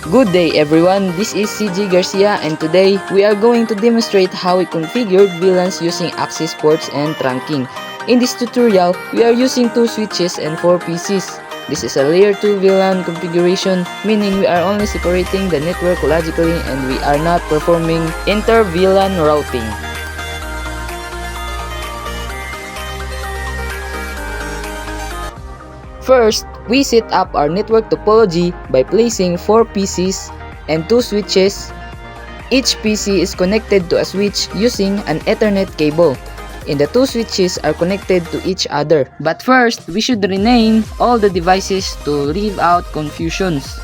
Good day everyone, this is CG Garcia and today we are going to demonstrate how we configured VLANs using access ports and trunking. In this tutorial, we are using 2 switches and 4 PCs. This is a layer 2 VLAN configuration, meaning we are only separating the network logically and we are not performing inter-VLAN routing. First, we set up our network topology by placing 4 PCs and 2 switches. Each PC is connected to a switch using an Ethernet cable, and the 2 switches are connected to each other. But first, we should rename all the devices to leave out confusions.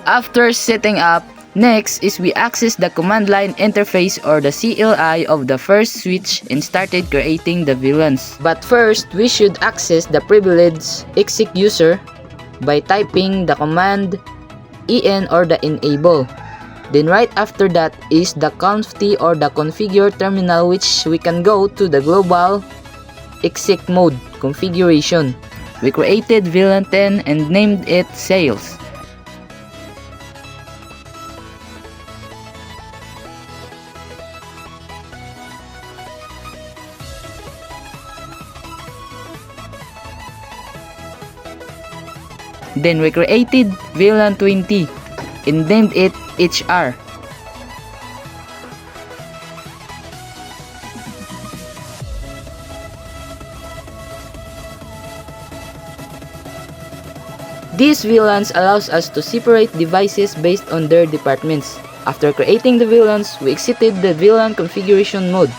After setting up, next is we access the command line interface or the CLI of the first switch and started creating the VLANs. But first, we should access the privileged exec user by typing the command en or the enable. Then right after that is the conft or the configure terminal, which we can go to the global exec mode configuration. We created VLAN 10 and named it sales. Then we created Vlan 20 and named it HR. These VLANs allows us to separate devices based on their departments. After creating the VLANs, we exited the VLAN configuration mode.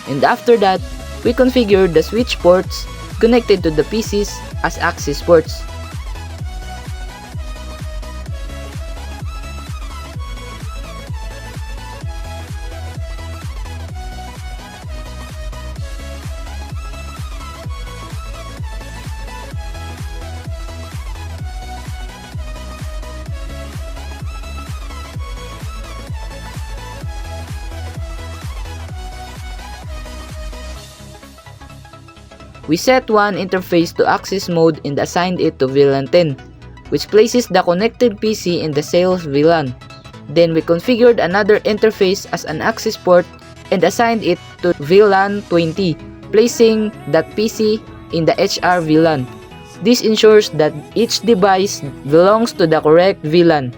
And after that, we configured the switch ports connected to the PCs as access ports. We set one interface to access mode and assigned it to VLAN 10, which places the connected PC in the sales VLAN. Then we configured another interface as an access port and assigned it to VLAN 20, placing that PC in the HR VLAN. This ensures that each device belongs to the correct VLAN.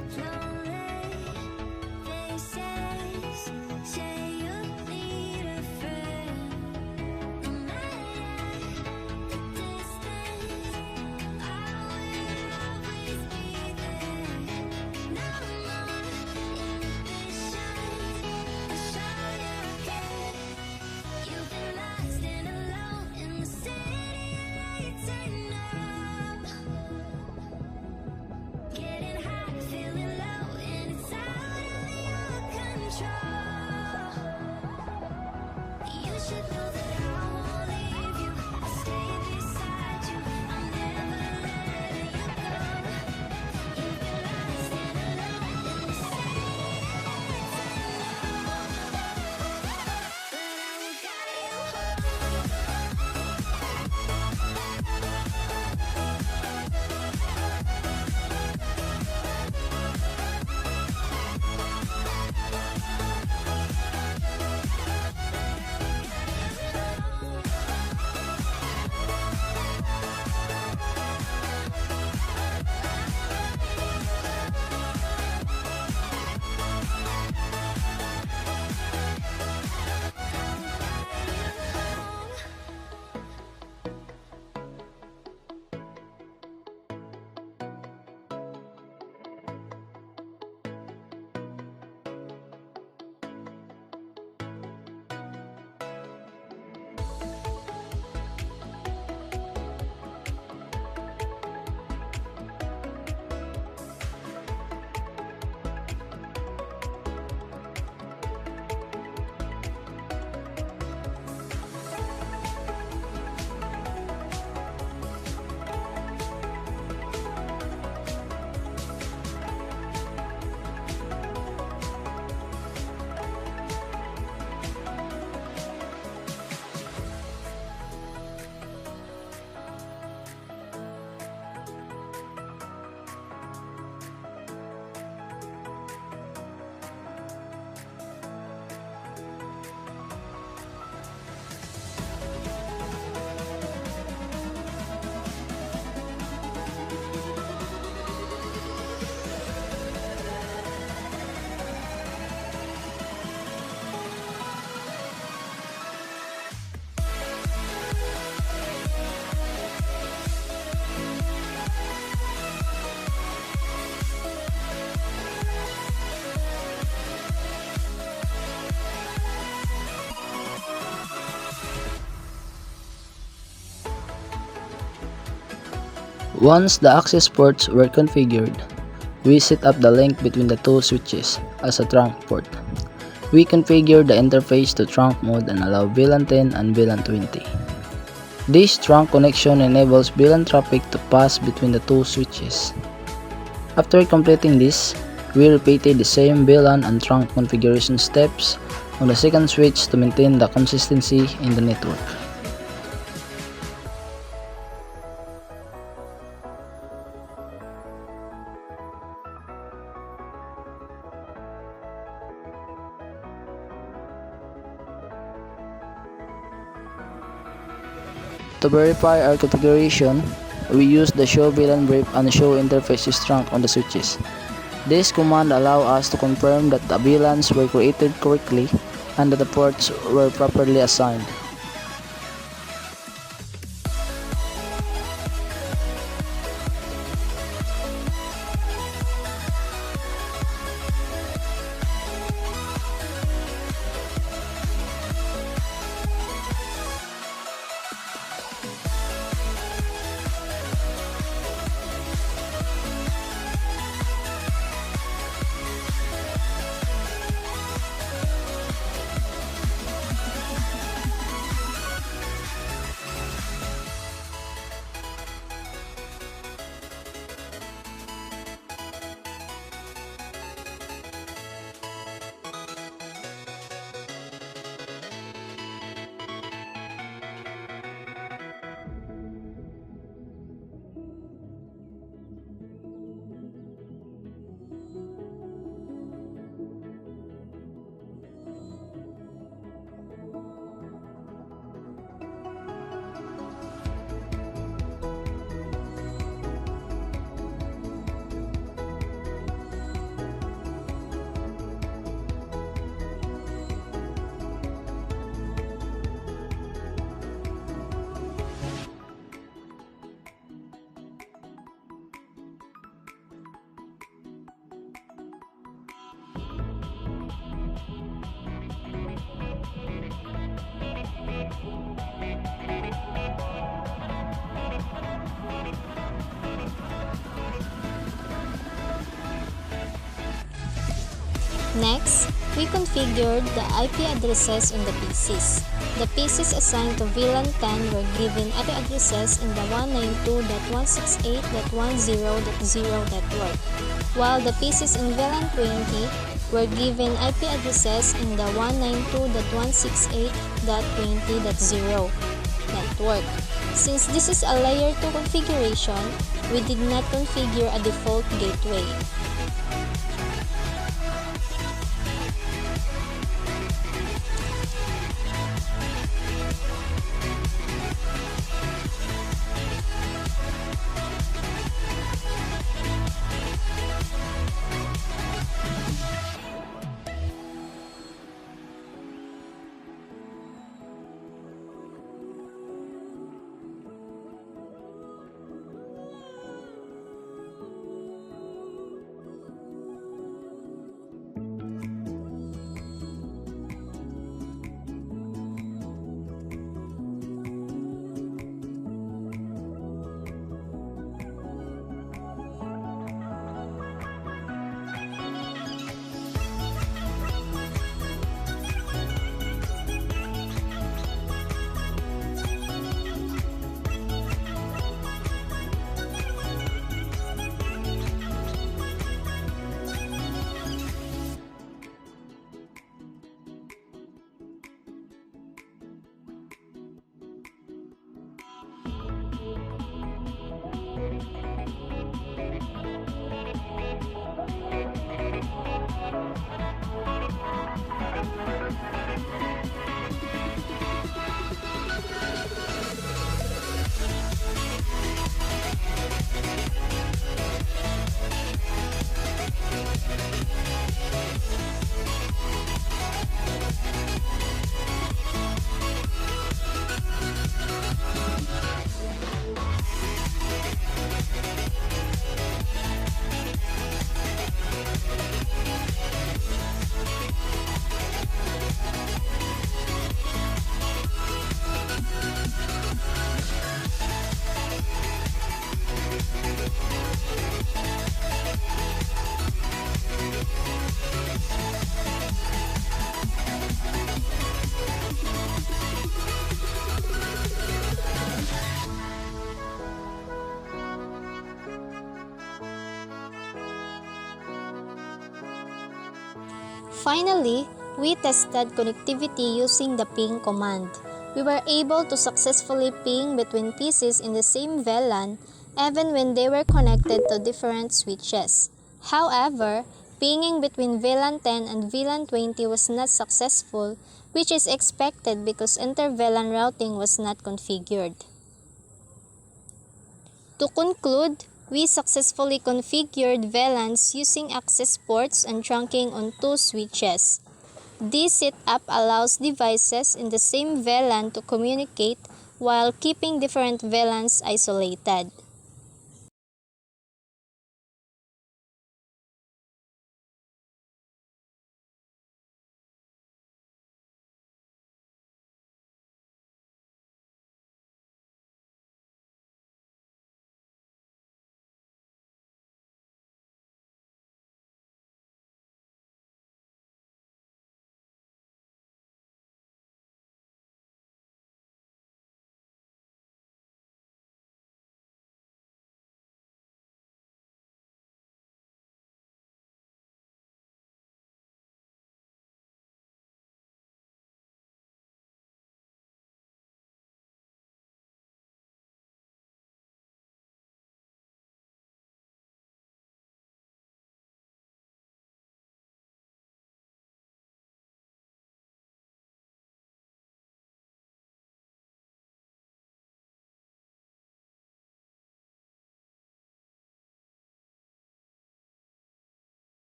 Once the access ports were configured, we set up the link between the two switches as a trunk port. We configured the interface to trunk mode and allow VLAN 10 and VLAN 20. This trunk connection enables VLAN traffic to pass between the two switches. After completing this, we repeated the same VLAN and trunk configuration steps on the second switch to maintain the consistency in the network. To verify our configuration, we use the show VLAN brief and show interfaces trunk on the switches. This command allows us to confirm that the VLANs were created correctly and that the ports were properly assigned. Next, we configured the IP addresses on the PCs. The PCs assigned to VLAN 10 were given IP addresses in the 192.168.10.0 network, while the PCs in VLAN 20 were given IP addresses in the 192.168.20.0 network. Since this is a layer 2 configuration, we did not configure a default gateway. Finally, we tested connectivity using the ping command. We were able to successfully ping between pieces in the same VLAN even when they were connected to different switches. However, pinging between VLAN 10 and VLAN 20 was not successful, which is expected because inter-VLAN routing was not configured. To conclude, we successfully configured VLANs using access ports and trunking on two switches. This setup allows devices in the same VLAN to communicate while keeping different VLANs isolated.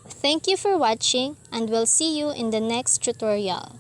Thank you for watching, and we'll see you in the next tutorial.